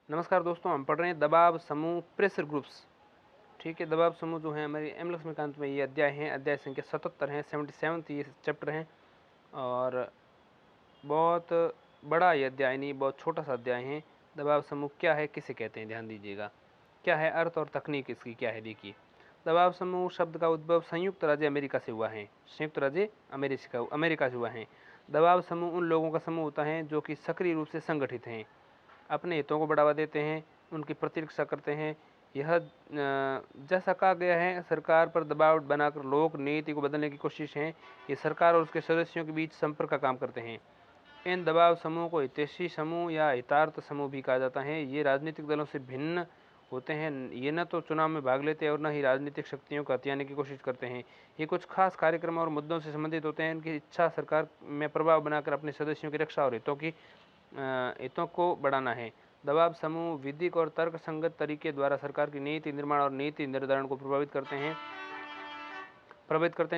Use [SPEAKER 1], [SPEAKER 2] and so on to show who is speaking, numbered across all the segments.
[SPEAKER 1] नमस्कार दोस्तों, हम पढ़ रहे हैं दबाव समूह प्रेशर ग्रुप्स। ठीक है, दबाव समूह जो है हमारी एम लक्ष्मीकांत में ये अध्याय हैं, अध्याय संख्या 77 है, 77 ये चैप्टर हैं। और बहुत बड़ा ये अध्याय नहीं, बहुत छोटा सा अध्याय है। दबाव समूह क्या है, किसे कहते हैं, ध्यान दीजिएगा। क्या है अर्थ और तकनीक इसकी क्या है, देखिए। दबाव समूह शब्द का उद्भव संयुक्त राज्य अमेरिका से हुआ है। संयुक्त राज्य अमेरिका से हुआ है। दबाव समूह उन लोगों का समूह होता है जो कि सक्रिय रूप से संगठित हैं, अपने हितों को बढ़ावा देते हैं, उनकी प्रतिरक्षा करते हैं। यह जैसा कहा गया है, सरकार पर दबाव बनाकर लोक नीति को बदलने की कोशिश है। ये सरकार और उसके सदस्यों के बीच संपर्क का काम करते हैं। इन दबाव समूह को हितैषी समूह या हितार्थ समूह भी कहा जाता है। ये राजनीतिक दलों से भिन्न होते हैं। ये न तो चुनाव में भाग लेते हैं और न ही राजनीतिक शक्तियों को हथियाने की कोशिश करते हैं। ये कुछ खास कार्यक्रम और मुद्दों से संबंधित होते हैं। इनकी इच्छा सरकार में प्रभाव बनाकर अपने सदस्यों की रक्षा और हितों को बढ़ाना है। दबाव समूह विधिक और तर्क संगत तरीके द्वारा सरकार की नीति निर्माण और नीति निर्धारण को प्रभावित करते हैं,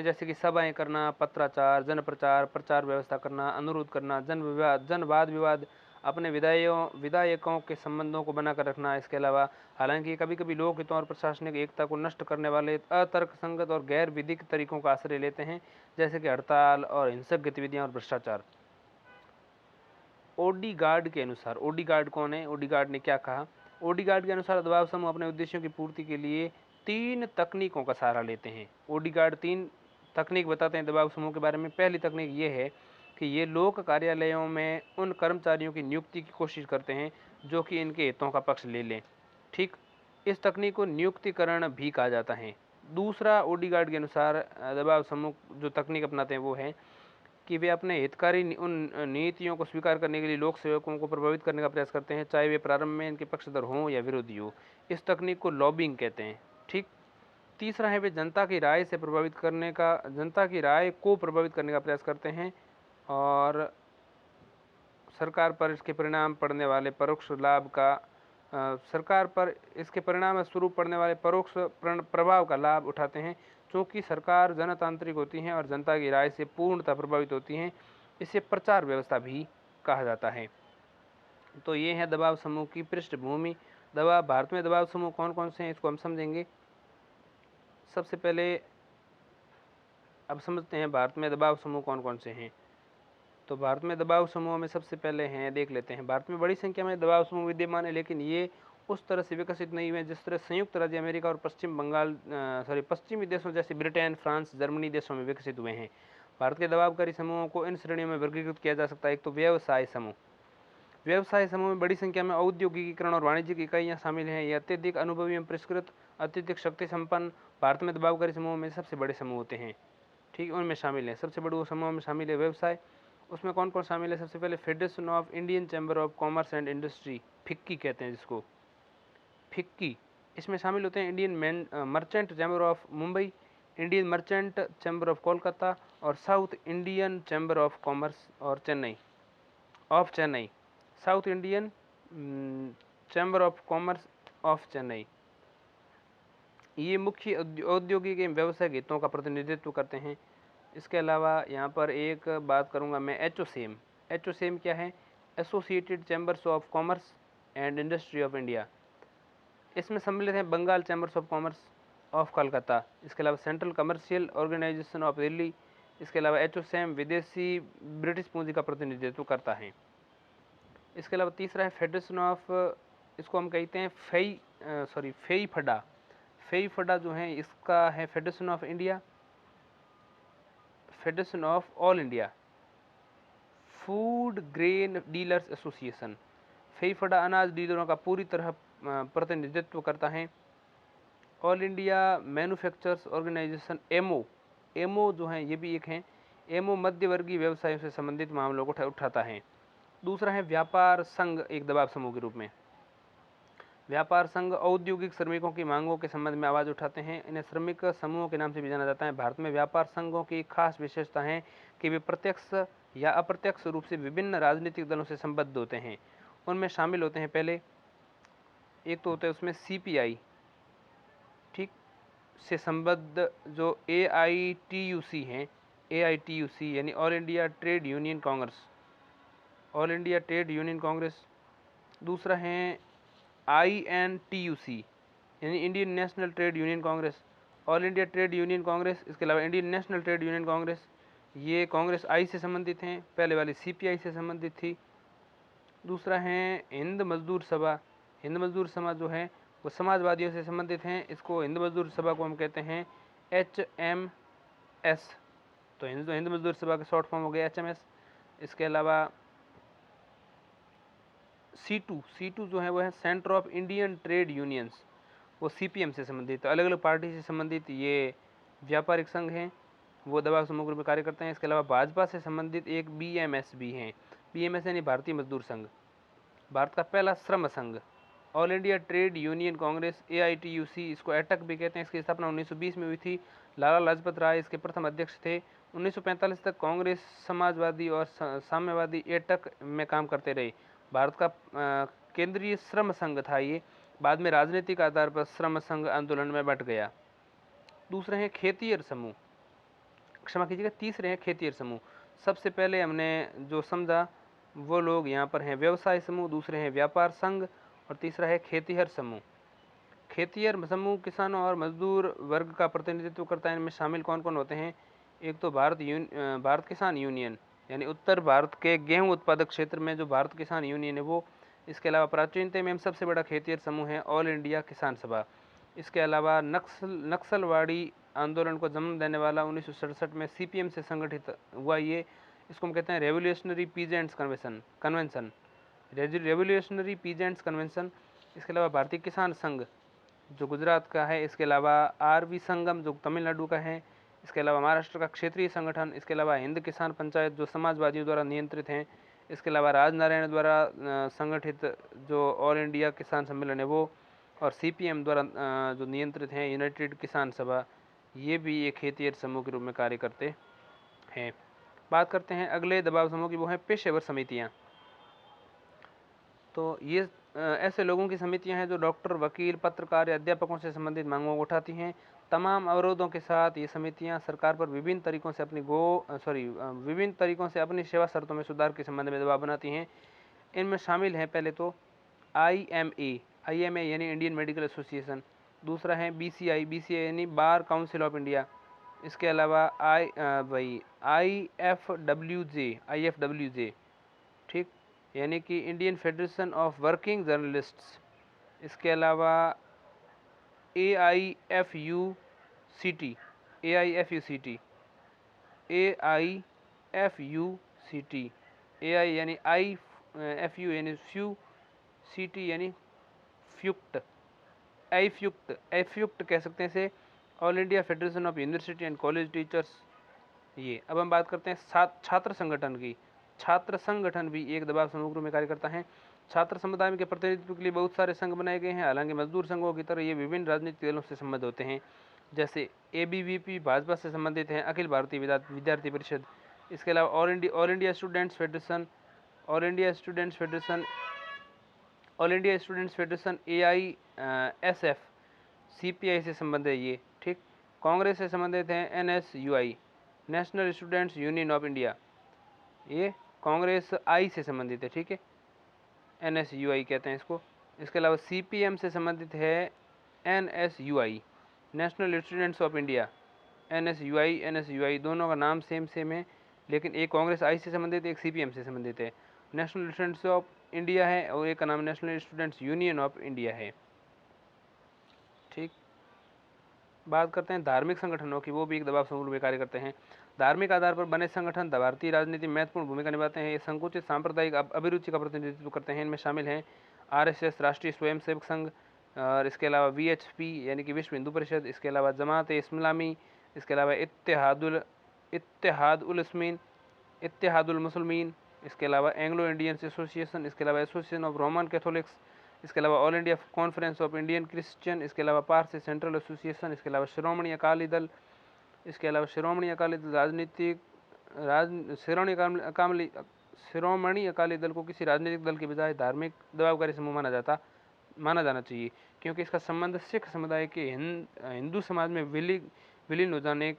[SPEAKER 1] जैसे कि सभाएं करना, पत्राचार, जन प्रचार, प्रचार व्यवस्था करना, अनुरोध करना, जन वाद विवाद, अपने विधायकों के संबंधों को बनाकर रखना। इसके अलावा हालांकि कभी कभी लोक हितों और प्रशासनिक एकता को नष्ट करने वाले अतर्क संगत और गैर विधिक तरीकों का आश्रय लेते हैं, जैसे कि हड़ताल और हिंसक गतिविधियां और भ्रष्टाचार। ओडीगार्ड के अनुसार, ओडीगार्ड कौन है, ओडीगार्ड ने क्या कहा? ओडीगार्ड के अनुसार दबाव समूह अपने उद्देश्यों की पूर्ति के लिए 3 तकनीकों का सहारा लेते हैं। ओडीगार्ड 3 तकनीक बताते हैं दबाव समूह के बारे में। पहली तकनीक ये है कि ये लोक कार्यालयों में उन कर्मचारियों की नियुक्ति की कोशिश करते हैं जो कि इनके हितों का पक्ष ले लें। ठीक, इस तकनीक को नियुक्तिकरण भी कहा जाता है। दूसरा, ओडीगार्ड के अनुसार दबाव समूह जो तकनीक अपनाते हैं वो है कि वे अपने हितकारी उन नीतियों को स्वीकार करने के लिए लोक सेवकों को प्रभावित करने का प्रयास करते हैं, चाहे वे प्रारंभ में इनके पक्षधर हों या विरोधी हो। इस तकनीक को लॉबिंग कहते हैं। ठीक। तीसरा है, वे जनता की राय को प्रभावित करने का प्रयास करते हैं और सरकार पर इसके परिणाम पड़ने वाले परोक्ष लाभ का सरकार पर इसके परिणाम स्वरूप पड़ने वाले परोक्ष प्रभाव का लाभ उठाते हैं। चूँकि सरकार जनतांत्रिक होती हैं और जनता की राय से पूर्णतः प्रभावित होती हैं, इसे प्रचार व्यवस्था भी कहा जाता है। तो ये है दबाव समूह की पृष्ठभूमि। भारत में दबाव समूह कौन कौन से हैं इसको हम समझेंगे। सबसे पहले अब समझते हैं भारत में दबाव समूह कौन कौन से हैं। तो भारत में दबाव समूह में सबसे पहले हैं, देख लेते हैं। भारत में बड़ी संख्या में दबाव समूह विद्यमान है, लेकिन ये उस तरह से विकसित नहीं हुए जिस तरह संयुक्त राज्य अमेरिका और पश्चिमी देशों जैसे ब्रिटेन, फ्रांस, जर्मनी देशों में विकसित हुए हैं। भारत के दबावकारी समूहों को इन श्रेणियों में वर्गीकृत किया जा सकता है। एक तो व्यवसाय समूह। व्यवसाय समूह में बड़ी संख्या में औद्योगिकीकरण और वाणिज्यिक इकाइयाँ शामिल हैं। ये अत्यधिक अनुभवी एवं परिष्कृत, अत्यधिक शक्ति संपन्न भारत में दबावकारी समूह में सबसे बड़े समूह होते हैं। ठीक, उनमें शामिल है, सबसे बड़े समूह में शामिल है व्यवसाय। उसमें कौन कौन शामिल है? सबसे पहले federation of Indian chamber of commerce and industry, FICCI कहते हैं जिसको, फिक्की। इसमें शामिल होते हैं Indian merchant chamber of Mumbai, Indian merchant chamber of Kolkata और south Indian chamber of commerce और Chennai, south Indian chamber of commerce of Chennai. ये मुख्य औद्योगिक एवं व्यावसायिक हितों का प्रतिनिधित्व करते हैं। इसके अलावा यहाँ पर एक बात करूँगा मैं, एचओसीएम। एचओसीएम क्या है? Associated Chambers of commerce and Industry of India. इसमें सम्मिलित हैं Bengal Chambers of commerce of Calcutta, इसके अलावा Central Commercial Organisation of Delhi. इसके अलावा एचओसीएम विदेशी ब्रिटिश पूंजी का प्रतिनिधित्व करता है। इसके अलावा तीसरा है फेडरेशन ऑफ, इसको हम कहते हैं फेईफडा। फेईफडा जो है इसका है federation of India, federation of all India food grain dealers association. फेईफडा अनाज डीलरों का पूरी तरह प्रतिनिधित्व करता है। All India manufacturers organisation, MO जो है ये भी एक है। एमओ मध्यवर्गीय व्यवसायों से संबंधित मामलों को उठाता है। दूसरा है व्यापार संघ, एक दबाव समूह के रूप में। व्यापार संघ औद्योगिक श्रमिकों की मांगों के संबंध में आवाज़ उठाते हैं। इन्हें श्रमिक समूहों के नाम से भी जाना जाता है। भारत में व्यापार संघों की खास विशेषता है कि वे प्रत्यक्ष या अप्रत्यक्ष रूप से विभिन्न राजनीतिक दलों से संबद्ध होते हैं। उनमें शामिल होते हैं, पहले एक तो होता है उसमें सीपीआई, ठीक, से संबद्ध जो एआईटीयूसी हैं, एआईटीयूसी यानी all India trade union Congress, all India trade union Congress. दूसरा है INTUC यानी Indian national trade union Congress, all India trade union Congress, इसके अलावा Indian national trade union Congress, ये कांग्रेस आई से संबंधित हैं, पहले वाली CPI से संबंधित थी। दूसरा है हिंद मजदूर सभा, हिंद मजदूर सभा जो है वो समाजवादियों से संबंधित हैं, इसको हिंद मजदूर सभा को हम कहते हैं HMS, तो हिंद मजदूर सभा का शॉर्ट फॉर्म हो गया HMS। इसके अलावा C2 जो है वो है centre of Indian trade unions, वो CPM से संबंधित, अलग अलग पार्टी से संबंधित ये व्यापारिक संघ हैं, वो दबाव समूह के रूप में कार्य करते हैं। इसके अलावा भाजपा से संबंधित एक BMS भी हैं, BMS यानी भारतीय मजदूर संघ, भारत का पहला श्रम संघ। All India trade union Congress AITUC, इसको एटक भी कहते हैं, इसकी स्थापना 1920 में हुई थी, लाला लाजपत राय इसके प्रथम अध्यक्ष थे। 1945 तक कांग्रेस समाजवादी और साम्यवादी एटक में काम करते रहे। भारत का केंद्रीय श्रम संघ था ये, बाद में राजनीतिक आधार पर श्रम संघ आंदोलन में बंट गया। दूसरे हैं खेतिहर समूह, क्षमा कीजिएगा, तीसरे हैं खेतिहर समूह। सबसे पहले हमने जो समझा वो लोग यहाँ पर हैं व्यवसाय समूह, दूसरे हैं व्यापार संघ और तीसरा है खेतिहर समूह। खेतिहर समूह किसानों और मजदूर वर्ग का प्रतिनिधित्व करता है। इनमें शामिल कौन कौन होते हैं? एक तो भारत किसान यूनियन, यानी उत्तर भारत के गेहूं उत्पादक क्षेत्र में जो भारत किसान यूनियन है वो। इसके अलावा प्राचीनतम में सबसे बड़ा खेतिहर समूह है ऑल इंडिया किसान सभा। इसके अलावा नक्सलवाड़ी आंदोलन को जन्म देने वाला 1967 में CPM से संगठित हुआ ये, इसको हम कहते हैं revolutionary peasants convention, revolutionary peasants convention. इसके अलावा भारतीय किसान संघ जो गुजरात का है, इसके अलावा RV संगम जो तमिलनाडु का है, इसके अलावा महाराष्ट्र का क्षेत्रीय संगठन, इसके अलावा हिंद किसान पंचायत जो समाजवादियों द्वारा नियंत्रित हैं, इसके अलावा राजनारायण द्वारा संगठित जो ऑल इंडिया किसान सम्मेलन है वो, और CPM द्वारा जो नियंत्रित हैं यूनाइटेड किसान सभा, ये भी एक खेतिहर समूह के रूप में कार्य करते हैं। बात करते हैं अगले दबाव समूह की, वो है पेशेवर समितियाँ। तो ये ऐसे लोगों की समितियां हैं जो डॉक्टर, वकील, पत्रकार या अध्यापकों से संबंधित मांगों को उठाती हैं। तमाम अवरोधों के साथ ये समितियां सरकार पर विभिन्न तरीकों से अपनी सेवा शर्तों में सुधार के संबंध में दबाव बनाती हैं। इनमें शामिल हैं पहले तो IMA यानी इंडियन मेडिकल एसोसिएशन, दूसरा है BCI यानी बार काउंसिल ऑफ इंडिया, इसके अलावा IFWJ, ठीक, यानी कि Indian federation of working journalists, इसके अलावा AIFUCT AI यानी FU यानी फ्यू, CT यानी फ्युक्ट कह सकते हैं इसे, all India federation of university and college teachers. ये अब हम बात करते हैं छात्र संगठन की। छात्र संगठन भी एक दबाव समूह के रूप में कार्य करता है। छात्र समुदाय के प्रतिनिधित्व के लिए बहुत सारे संघ बनाए गए हैं। हालांकि मजदूर संघों की तरह ये विभिन्न राजनीतिक दलों से संबद्ध होते हैं, जैसे ABVP भाजपा से संबंधित हैं, अखिल भारतीय विद्यार्थी परिषद, इसके अलावा all India students federation, AISF CPI से संबंधित है ये, ठीक। कांग्रेस से संबंधित है NSUI national students union of India, ये कांग्रेस आई से संबंधित है, ठीक है, NSUI कहते हैं इसको। इसके अलावा CPM से संबंधित है NSUI national students of India. NSUI दोनों का नाम सेम है, लेकिन एक कांग्रेस आई से संबंधित एक CPM से संबंधित है। नेशनल स्टूडेंट्स ऑफ इंडिया है और एक का नाम national students union of India है, ठीक। बात करते हैं धार्मिक संगठनों की, वो भी एक दबाव समूह में कार्य करते हैं। धार्मिक आधार पर बने संगठन भारतीय राजनीति में महत्वपूर्ण भूमिका निभाते हैं। ये संकुचित सांप्रदायिक अभिरुचि का प्रतिनिधित्व करते हैं। इनमें शामिल हैं RSS राष्ट्रीय स्वयंसेवक संघ, और इसके अलावा VHP यानी कि विश्व हिंदू परिषद, इसके अलावा जमात इस्लामी, इसके अलावा इत्तेहादुल मुस्लिमीन, इसके अलावा एंग्लो इंडियंस एसोसिएशन, इसके अलावा एसोसिएशन ऑफ रोमन कैथोलिक्स, इसके अलावा all India conference of Indian Christian, इसके अलावा पारसी सेंट्रल एसोसिएशन, इसके अलावा श्रोमणी अकाली दल, इसके अलावा श्रोमणी अकाली दल को किसी राजनीतिक दल के बजाय धार्मिक दबावकारी समूह माना जाना चाहिए, क्योंकि इसका संबंध सिख समुदाय के हिंदू समाज में विलीन हो जाने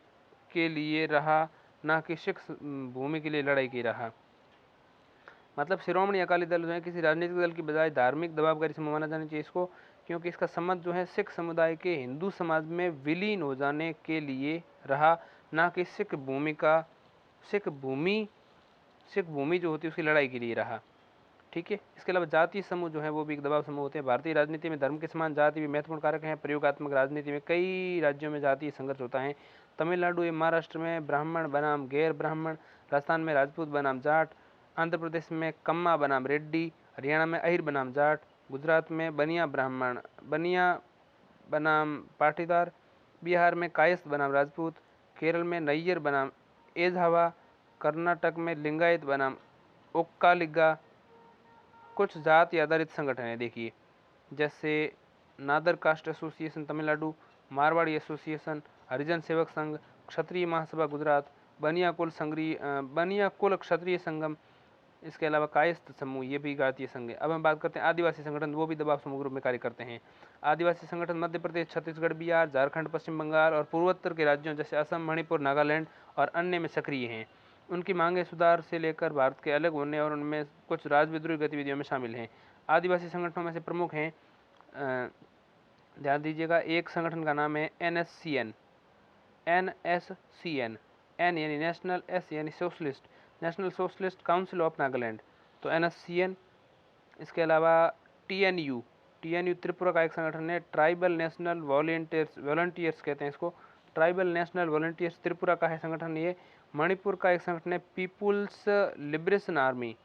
[SPEAKER 1] के लिए रहा, न कि सिख भूमि के लिए लड़ाई की रहा। मतलब शिरोमणि अकाली दल जो है किसी राजनीतिक दल की बजाय धार्मिक दबावकारी समूह माना जाना चाहिए इसको, क्योंकि इसका संबंध जो है सिख समुदाय के हिंदू समाज में विलीन हो जाने के लिए रहा, ना कि सिख भूमि जो होती है उसकी लड़ाई के लिए रहा। ठीक है। इसके अलावा जातीय समूह जो है वो भी एक दबाव समूह होते हैं। भारतीय राजनीति में धर्म के समान जाति भी महत्वपूर्ण कारक है। प्रयोगात्मक राजनीति में कई राज्यों में जातीय संघर्ष होता है। तमिलनाडु एवं महाराष्ट्र में ब्राह्मण बनाम गैर ब्राह्मण, राजस्थान में राजपूत बनाम जाट, आंध्र प्रदेश में कम्मा बनाम रेड्डी, हरियाणा में अहिर बनाम जाट, गुजरात में बनिया बनाम पाटीदार, बिहार में कायस्थ बनाम राजपूत, केरल में नैयर बनाम एझावा, कर्नाटक में लिंगायत बनाम ओक्कालिगा। कुछ जाति आधारित संगठन है देखिए, जैसे Nadar caste association Tamil Nadu, Marwari association, Harijan Sevak Sangh, क्षत्रिय महासभा गुजरात, बनिया कुल क्षत्रिय संगम, इसके अलावा कायस्थ समूह, ये भी जातीय संघ है। अब हम बात करते हैं आदिवासी संगठन, वो भी दबाव समूह रूप में कार्य करते हैं। आदिवासी संगठन मध्य प्रदेश, छत्तीसगढ़, बिहार, झारखंड, पश्चिम बंगाल और पूर्वोत्तर के राज्यों जैसे असम, मणिपुर, नागालैंड और अन्य में सक्रिय हैं। उनकी मांगें सुधार से लेकर भारत के अलग होने और उनमें कुछ राजविद्रोही गतिविधियों में शामिल हैं। आदिवासी संगठनों में से प्रमुख हैं, ध्यान दीजिएगा, एक संगठन का नाम है NSCN, एन यानी नेशनल, एस यानी socialist, national socialist council of Nagaland, तो NSCN। इसके अलावा TNU त्रिपुरा का एक संगठन है, ट्राइबल नेशनल वॉलंटियर्स कहते हैं इसको, ट्राइबल नेशनल वॉलंटियर्स त्रिपुरा का है संगठन ये। मणिपुर का एक संगठन है पीपुल्स लिबरेशन आर्मी।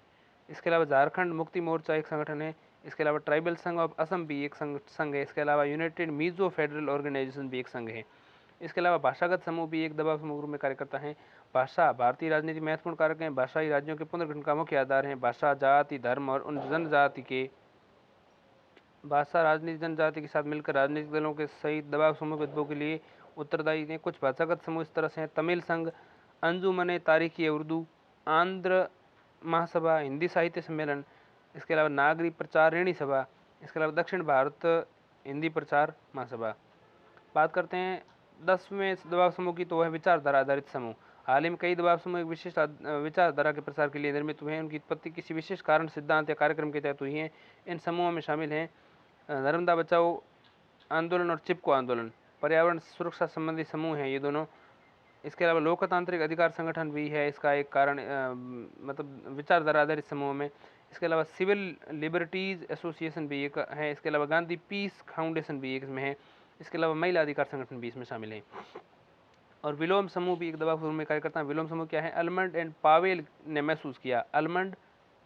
[SPEAKER 1] इसके अलावा झारखंड मुक्ति मोर्चा एक संगठन है। इसके अलावा ट्राइबल संघ ऑफ असम भी एक संघ है। इसके अलावा यूनाइटेड मिजो फेडरल ऑर्गेनाइजेशन भी एक संघ है। इसके अलावा भाषागत समूह भी एक दबाव समूह रूप में कार्य करता है। भाषा भारतीय राजनीति में महत्वपूर्ण कारक है। भाषाई राज्यों के पुनर्गठन का मुख्य आधार है। भाषा, जाति, धर्म और उन भाषा राजनीति जनजाति के साथ मिलकर राजनीतिक दलों के सही दबाव समूह के उद्भव के लिए उत्तरदायी हैं। कुछ भाषागत समूह इस तरह से हैं: तमिल संघ, अंजुमन तारीखी उर्दू, आंध्र महासभा, हिंदी साहित्य सम्मेलन, इसके अलावा नागरी प्रचारिणी सभा, इसके अलावा दक्षिण भारत हिंदी प्रचार महासभा। बात करते हैं 10वें दबाव समूह की, तो वह विचारधारा आधारित समूह। हाल ही में कई दबाव समूह एक विशिष्ट विचारधारा के प्रसार के लिए निर्मित हुए हैं। उनकी उत्पत्ति किसी विशेष कारण, सिद्धांत या कार्यक्रम के तहत हुई है। इन समूहों में शामिल हैं नर्मदा बचाओ आंदोलन और चिपको आंदोलन, पर्यावरण सुरक्षा संबंधी समूह हैं ये दोनों। इसके अलावा लोकतांत्रिक अधिकार संगठन भी है इसका एक कारण, मतलब विचारधारा आधारित समूह में। इसके अलावा सिविल लिबर्टीज एसोसिएशन भी एक है। इसके अलावा गांधी पीस फाउंडेशन भी एक में है। इसके अलावा महिला अधिकार संगठन भी इसमें शामिल है। और विलोम समूह भी एक दबाव समूह में कार्य करता है। विलोम समूह क्या है? अल्मंड एंड पावेल ने महसूस किया, अल्मंड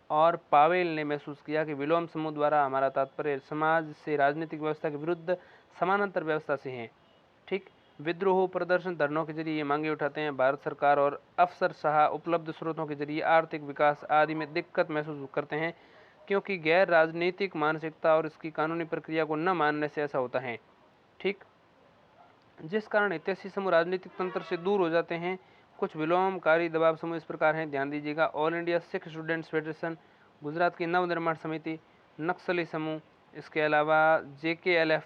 [SPEAKER 1] और पावेल ने महसूस किया कि विलोम समूह द्वारा हमारा तात्पर्य समाज से राजनीतिक व्यवस्था के विरुद्ध समानांतर व्यवस्था से है। ठीक, विद्रोह, प्रदर्शन, धरनों के जरिए ये मांगे उठाते हैं। भारत सरकार और अफसरशाह उपलब्ध स्रोतों के जरिए आर्थिक विकास आदि में दिक्कत महसूस करते हैं, क्योंकि गैर राजनीतिक मानसिकता और इसकी कानूनी प्रक्रिया को न मानने से ऐसा होता है। ठीक, जिस कारण हितैषी समूह राजनीतिक तंत्र से दूर हो जाते हैं। कुछ विलोमकारी दबाव समूह इस प्रकार हैं, ध्यान दीजिएगा: all India Sikh students federation, Gujarat की नवनिर्माण समिति, नक्सली समूह, इसके अलावा JKLF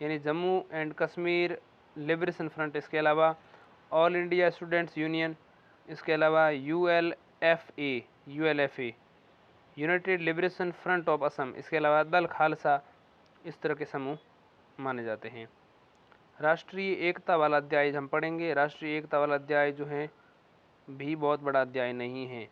[SPEAKER 1] यानी Jammu and Kashmir liberation front, इसके अलावा ऑल इंडिया स्टूडेंट्स यूनियन, इसके अलावा ULFA United liberation front of Assam, इसके अलावा दल खालसा, इस तरह के समूह माने जाते हैं। राष्ट्रीय एकता वाला अध्याय हम पढ़ेंगे। राष्ट्रीय एकता वाला अध्याय जो है भी बहुत बड़ा अध्याय नहीं है।